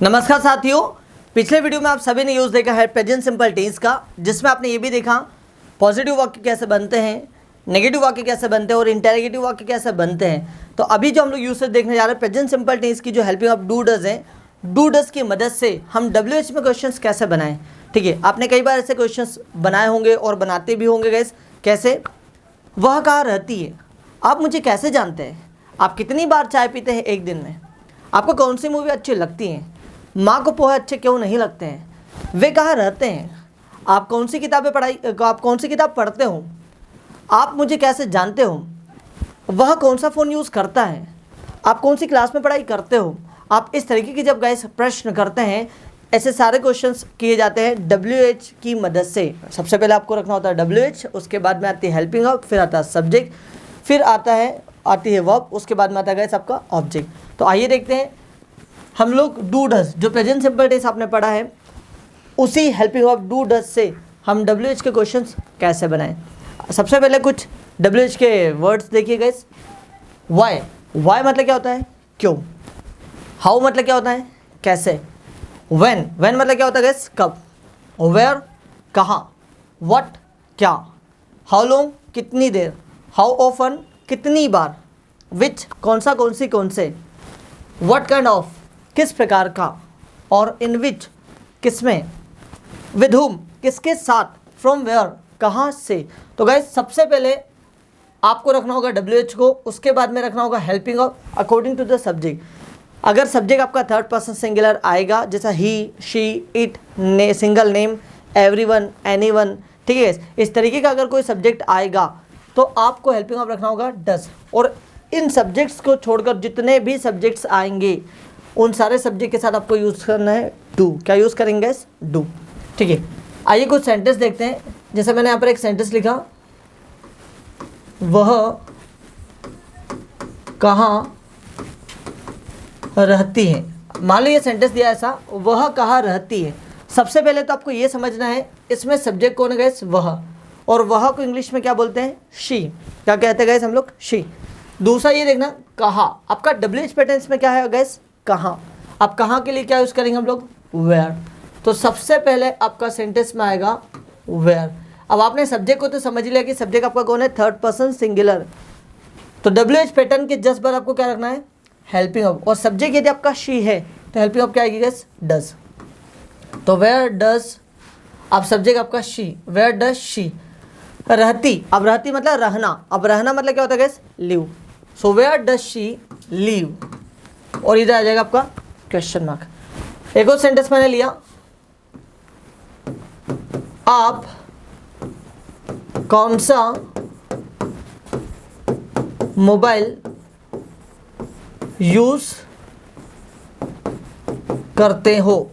नमस्कार साथियों, पिछले वीडियो में आप सभी ने यूज देखा है प्रेजेंट सिंपल टेंस का, जिसमें आपने ये भी देखा पॉजिटिव वाक्य कैसे बनते हैं, नेगेटिव वाक्य कैसे बनते हैं और इंटेरोगेटिव वाक्य कैसे बनते हैं। तो अभी जो हम लोग यूज देखने जा रहे हैं प्रेजेंट सिंपल टेंस की जो हेल्पिंग ऑफ डू डज है, डू डज की मदद से हम WH में क्वेश्चंस कैसे बनाएं। ठीक है, आपने कई बार ऐसे क्वेश्चंस बनाए होंगे और बनाते भी होंगे गैस। कैसे? वह कहाँ रहती है? आप मुझे कैसे जानते हैं? आप कितनी बार चाय पीते हैं एक दिन में? आपको कौन सी मूवी अच्छी लगती है? माँ को पोहे अच्छे क्यों नहीं लगते हैं? वे कहाँ रहते हैं? आप कौन सी किताब पढ़ते हो? आप मुझे कैसे जानते हो? वह कौन सा फ़ोन यूज़ करता है? आप कौन सी क्लास में पढ़ाई करते हो? आप इस तरीके की जब गाइस प्रश्न करते हैं, ऐसे सारे क्वेश्चंस किए जाते हैं WH की मदद से। सबसे पहले आपको रखना होता है WH, उसके बाद में आती है हेल्पिंग ऑफ, फिर आता है सब्जेक्ट, फिर आती है वर्ब, उसके बाद में आता है गाइस आपका ऑब्जेक्ट। तो आइए देखते हैं हम लोग डू डज, जो प्रेजेंट सिंपल टेंस आपने पढ़ा है, उसी हेल्पिंग ऑफ डू डज से हम WH के क्वेश्चंस कैसे बनाएं। सबसे पहले कुछ WH के वर्ड्स देखिए गाइस। वाई मतलब क्या होता है? क्यों। हाउ मतलब क्या होता है? कैसे। व्हेन मतलब क्या होता है गाइस? कब। वेयर कहाँ। व्हाट क्या। हाउ लॉन्ग कितनी देर। हाउ ऑफन कितनी बार। विच कौन सा, कौन सी, कौन से। व्हाट काइंड ऑफ किस प्रकार का, और इन विच किसमें, विद हुम किसके साथ, फ्रॉम वेयर कहाँ से। तो गाइस सबसे पहले आपको रखना होगा WH को, उसके बाद में रखना होगा helping of according to the subject. अगर सब्जेक्ट आपका थर्ड पर्सन सिंगुलर आएगा, जैसा he, she, it, single name, everyone, anyone, ठीक है, इस तरीके का अगर कोई सब्जेक्ट आएगा तो आपको हेल्पिंग ऑफ रखना होगा डज। और इन सब्जेक्ट्स को छोड़कर जितने भी सब्जेक्ट्स आएंगे उन सारे सब्जेक्ट के साथ आपको यूज़ करना है डू। क्या यूज़ करेंगे? डू। ठीक है, आइए कुछ सेंटेंस देखते हैं। जैसे मैंने यहाँ पर एक सेंटेंस लिखा, वह कहाँ रहती है। मान लो ये सेंटेंस दिया ऐसा, वह कहाँ रहती है। सबसे पहले तो आपको ये समझना है इसमें सब्जेक्ट कौन है गैस? वह। और वह को इंग्लिश में क्या बोलते हैं? शी। क्या कहते हैं गैस हम लोग? शी। दूसरा ये देखना, कहाँ। आपका WH पैटर्न में क्या है गैस? कहाँ। अब कहाँ के लिए क्या यूज़ करेंगे हम लोग? वेयर। तो सबसे पहले आपका सेंटेंस में आएगा वेयर। अब आपने सब्जेक्ट को तो समझ लिया कि सब्जेक्ट आपका कौन है? Third person singular. तो WH पैटर्न के जस्ट पर आपको क्या रखना है? Helping of. और सब्जेक्ट यदि आपका शी है तो हेल्पिंग ऑफ क्या आएगी गैस? डज। तो वेयर डज, अब सब्जेक्ट आपका शी, वेयर डज शी। रहती, अब रहती मतलब रहना। अब रहना मतलब क्या होता है guess? Live. So where does she live. और इधर आ जाएगा आपका क्वेश्चन मार्क। एक और सेंटेंस मैंने लिया, आप कौन सा मोबाइल यूज करते हो।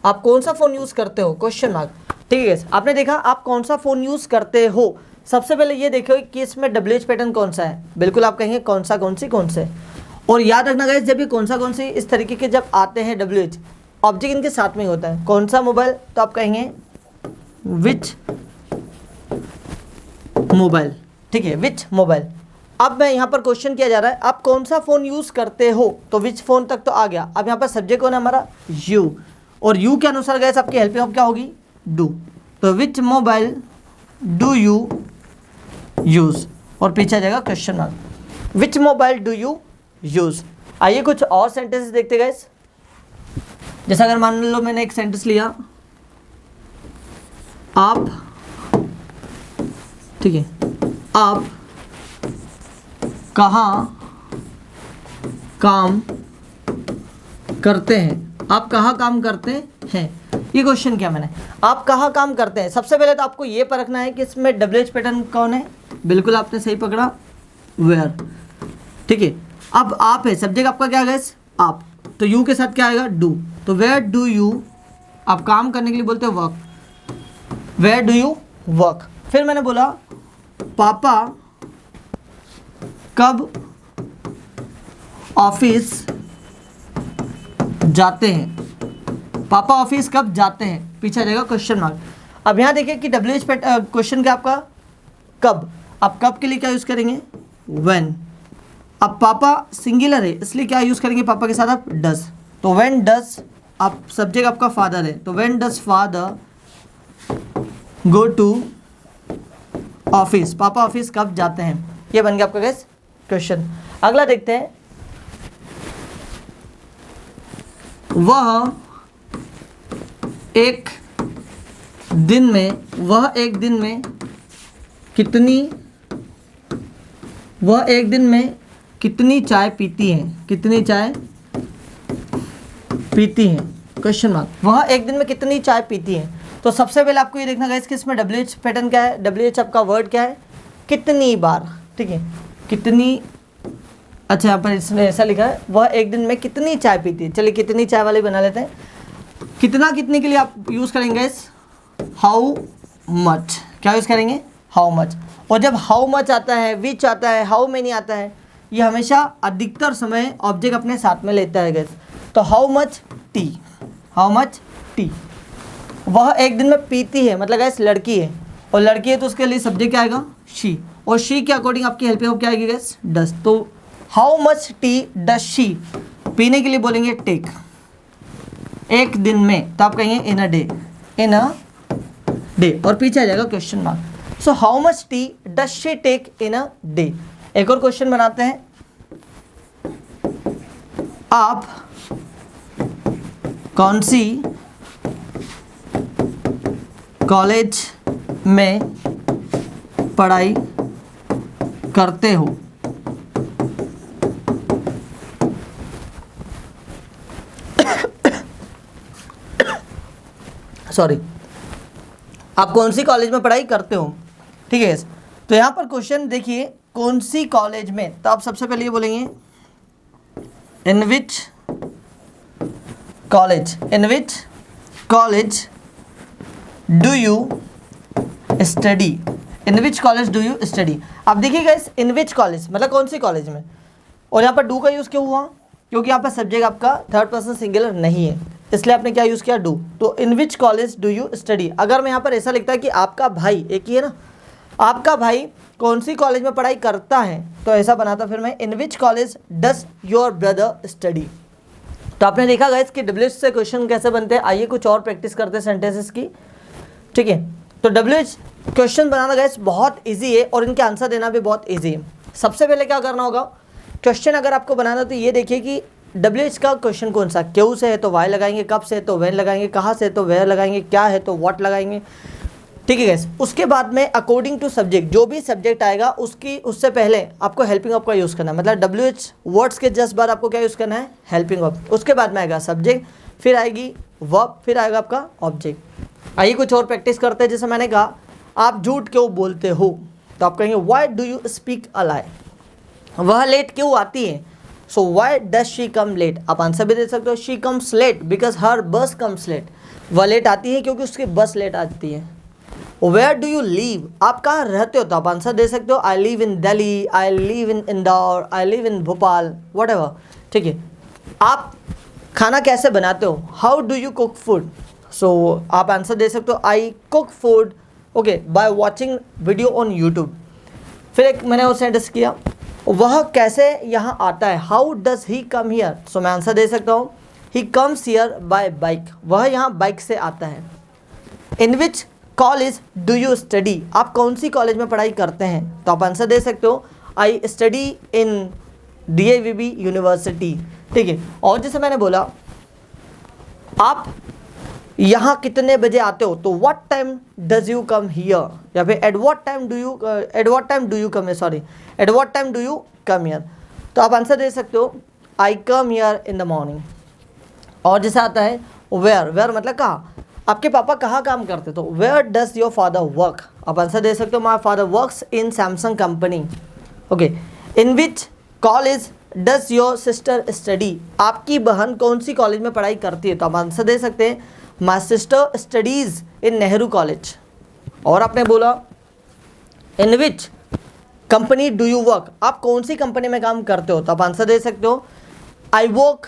आप कौन सा फ़ोन यूज़ करते हो? Question mark. ठीक है, आपने देखा आप कौन सा फ़ोन यूज़ करते हो। सबसे पहले ये देखो कि इसमें WH पैटर्न कौन सा है। बिल्कुल आप कहेंगे कौन सा, कौन सी, कौन से। और याद रखना गाइस, जब भी कौन सा, कौन सी इस तरीके के जब आते हैं WH, ऑब्जेक्ट इनके साथ में ही होता है। कौन सा मोबाइल, तो आप कहेंगे विच मोबाइल। ठीक है, विच मोबाइल। अब मैं यहाँ पर क्वेश्चन किया जा रहा है, आप कौन सा फ़ोन यूज़ करते हो, तो विच फ़ोन तक तो आ गया। अब यहाँ पर सब्जेक्ट कौन है हमारा? यू। और यू के अनुसार गैस आपकी हेल्पिंग ऑफ क्या होगी? डू। तो विच मोबाइल डू यू यूज़, और पीछे आ जाएगा question mark. Which mobile do you use. आइए कुछ और सेंटेंसेस देखते गैस। जैसा अगर मान लो मैंने एक सेंटेंस लिया, आप, ठीक है, आप कहाँ काम करते हैं। आप कहाँ काम करते हैं, ये क्वेश्चन किया मैंने। आप कहाँ काम करते हैं। सबसे पहले तो आपको ये परखना है कि इसमें WH पैटर्न कौन है। बिल्कुल आपने सही पकड़ा, वेयर। ठीक है, अब आप है, सब्जेक्ट आपका क्या है? आप। तो यू के साथ क्या आएगा? डू। तो वेयर डू यू, आप काम करने के लिए बोलते हो work. Where do you work. फिर मैंने बोला पापा कब ऑफिस जाते हैं। पापा ऑफिस कब जाते हैं, पीछे आ जाएगा क्वेश्चन मार्क। अब यहाँ देखिए कि WH क्वेश्चन क्या आपका? कब। अब कब के लिए क्या यूज़ करेंगे? व्हेन। अब पापा सिंगुलर है इसलिए क्या यूज़ करेंगे पापा के साथ? आप डज। तो व्हेन डज आप सब्जेक्ट आपका फादर है, तो when does father go to office, पापा ऑफिस कब जाते हैं। ये बन गया आपका गैस क्वेश्चन। अगला देखते हैं, वह एक दिन में कितनी चाय पीती हैं, कितनी चाय पीती हैं, क्वेश्चन मार्क। वह एक दिन में कितनी चाय पीती हैं। तो सबसे पहले आपको ये देखना गाइस कि इसमें WH पैटर्न क्या है, WH आपका वर्ड क्या है, कितनी बार, ठीक है, कितनी, अच्छा यहाँ पर इसने ऐसा लिखा है, वह एक दिन में कितनी चाय पीती है। चलिए कितनी चाय वाले बना लेते हैं। कितने के लिए आप यूज़ करेंगे गाइस, हाउ मच, क्या यूज़ करेंगे, हाउ मच। और जब हाउ मच आता है, विच आता है, हाउ मेनी आता है, ये हमेशा अधिकतर समय ऑब्जेक्ट अपने साथ में लेता है गाइस। तो हाउ मच टी, वह एक दिन में पीती है, मतलब गाइस लड़की है, और लड़की है तो उसके लिए सब्जेक्ट क्या आएगा, शी, और शी के अकॉर्डिंग आपकी हेल्पिंग क्या आएगी गाइस, डस। तो how much tea does she, पीने के लिए बोलेंगे टेक, एक दिन में, तो आप कहेंगे इन अ डे, और पीछे आ जाएगा question mark. So how much tea does she take in a day. एक और क्वेश्चन बनाते हैं, आप कौन सी कॉलेज में पढ़ाई करते हो। सॉरी, आप कौन सी कॉलेज में पढ़ाई करते हो, ठीक है। तो यहाँ पर क्वेश्चन देखिए, कौन सी कॉलेज में, तो आप सबसे पहले ये बोलेंगे in which college do you study, in which college do you study. अब देखिएगा इस इन विच कॉलेज मतलब कौन सी कॉलेज में, और यहाँ पर डू का यूज़ क्यों हुआ, क्योंकि यहाँ पर सब्जेक्ट आपका थर्ड पर्सन सिंगुलर नहीं है, इसलिए आपने क्या यूज़ किया, डू। तो इन which college do you study. अगर मैं यहाँ पर ऐसा लिखता है कि आपका भाई, एक ही है ना, आपका भाई कौन सी कॉलेज में पढ़ाई करता है, तो ऐसा बनाता फिर मैं, in which college does your brother study. तो आपने देखा गाइस कि WH से क्वेश्चन कैसे बनते हैं। आइए कुछ और प्रैक्टिस करते हैं सेंटेंसेस की, ठीक है। तो WH क्वेश्चन बनाना गाइस बहुत इजी है, और इनके आंसर देना भी बहुत इजी है। सबसे पहले क्या करना होगा, क्वेश्चन अगर आपको बनाना तो ये देखिए कि WH का क्वेश्चन कौन सा, क्यों से है तो वाई लगाएंगे, कब से है तो व्हेन लगाएंगे, कहाँ से है तो वेयर लगाएंगे, क्या है तो व्हाट लगाएंगे, ठीक है गाइस। उसके बाद में अकॉर्डिंग टू सब्जेक्ट, जो भी सब्जेक्ट आएगा उससे पहले आपको हेल्पिंग ऑफ का यूज़ करना है, मतलब WH वर्ड्स के जस्ट बाद आपको क्या यूज़ करना है, हेल्पिंग ऑफ। उसके बाद में आएगा सब्जेक्ट, फिर आएगी वर्ब, फिर आएगा आपका ऑब्जेक्ट। आइए कुछ और प्रैक्टिस करते हैं। जैसे मैंने कहा, आप झूठ क्यों बोलते हो, तो आप कहेंगे why do you speak a lie, वह लेट क्यों आती है, so why does she come late. आप आंसर भी दे सकते हो, she comes late because her bus comes late, वह लेट आती है क्योंकि उसकी बस लेट आती है। वेयर डू यू लीव, आप कहाँ रहते हो, तो आप आंसर दे सकते हो, I live in Delhi, I live in Indore, I live in Bhopal, whatever, ठीक है। आप खाना कैसे बनाते हो, how do you cook food, so आप आंसर दे सकते हो, I cook food okay by watching video on YouTube. फिर एक मैंने और सेंटेंस किया, वह कैसे यहाँ आता है, how does he come here, so मैं आंसर दे सकता हूँ, he comes here by bike, वह यहाँ बाइक से आता है। In which college do you study, आप कौन सी कॉलेज में पढ़ाई करते हैं, तो आप आंसर दे सकते हो, I study in DIVB university, ठीक है। और जैसे मैंने बोला, आप यहाँ कितने बजे आते हो, तो what time does you come here, या फिर at what time do you come here, तो आप आंसर दे सकते हो, I come here in the morning. और जैसे आता है वेयर मतलब कहाँ, आपके पापा कहाँ काम करते, तो where does your father work, आप आंसर दे सकते हो, my father works in Samsung company, okay. In which college does your sister study, आपकी बहन कौन सी कॉलेज में पढ़ाई करती है, तो आप आंसर दे सकते हैं, my sister studies in Nehru college. और आपने बोला, in which company do you work, आप कौन सी कंपनी में काम करते हो, तो आप आंसर दे सकते हो, I work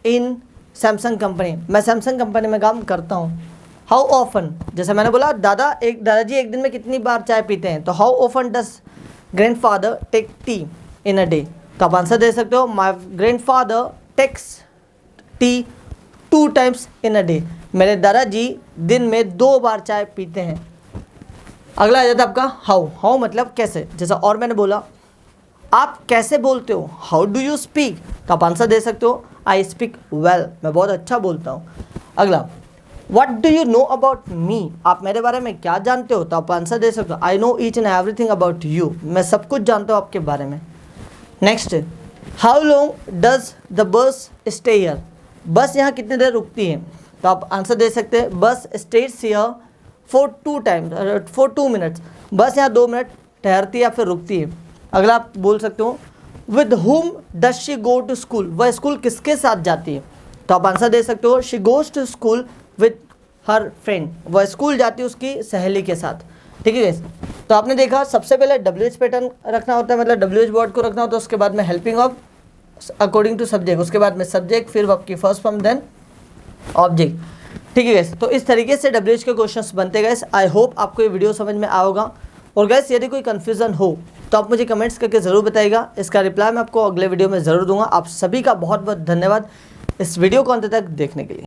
in Samsung company, मैं सैमसंग कंपनी में काम करता हूँ। हाउ ऑफन, जैसे मैंने बोला, दादाजी एक दिन में कितनी बार चाय पीते हैं, तो how often does grandfather take tea in a day, तो आप आंसर दे सकते हो, my grandfather takes tea 2 times in a day. मेरे दादाजी दिन में 2 बार चाय पीते हैं। अगला आ जाता है आपका हाउ। हाउ मतलब कैसे। जैसा और मैंने बोला आप कैसे बोलते हो, हाउ डू यू स्पीक, तो आप आंसर दे सकते हो आई स्पीक वेल, मैं बहुत अच्छा बोलता हूँ। अगला what do you know about me, आप मेरे बारे में क्या जानते हो, तो आप आंसर दे सकते हो I know each and everything about you, मैं सब कुछ जानता हूँ आपके बारे में। Next how long does the bus stay here, बस यहाँ कितनी देर रुकती है, तो आप आंसर दे सकते हैं बस स्टेज हियर फॉर 2 मिनट्स, बस यहाँ 2 मिनट ठहरती है या फिर रुकती है। अगला आप बोल सकते हो with whom does she go to school, वह स्कूल किसके साथ जाती है, तो आप आंसर दे सकते हो she goes to school with her friend, वह स्कूल जाती है उसकी सहेली के साथ। ठीक है गाइस, तो आपने देखा सबसे पहले WH पैटर्न रखना होता है, मतलब WH वर्ड को रखना होता है, उसके बाद में helping of according to subject, उसके बाद में सब्जेक्ट, फिर वर्ब की फर्स्ट फॉर्म, देन ऑब्जेक्ट। ठीक है गाइस, तो इस तरीके से WH के क्वेश्चंस बनते गए। आई होप आपको ये वीडियो समझ में आया होगा। और गाइस यदि कोई कन्फ्यूजन हो तो आप मुझे कमेंट्स करके ज़रूर बताइएगा, इसका रिप्लाई मैं आपको अगले वीडियो में ज़रूर दूंगा। आप सभी का बहुत बहुत धन्यवाद इस वीडियो को अंत तक देखने के लिए।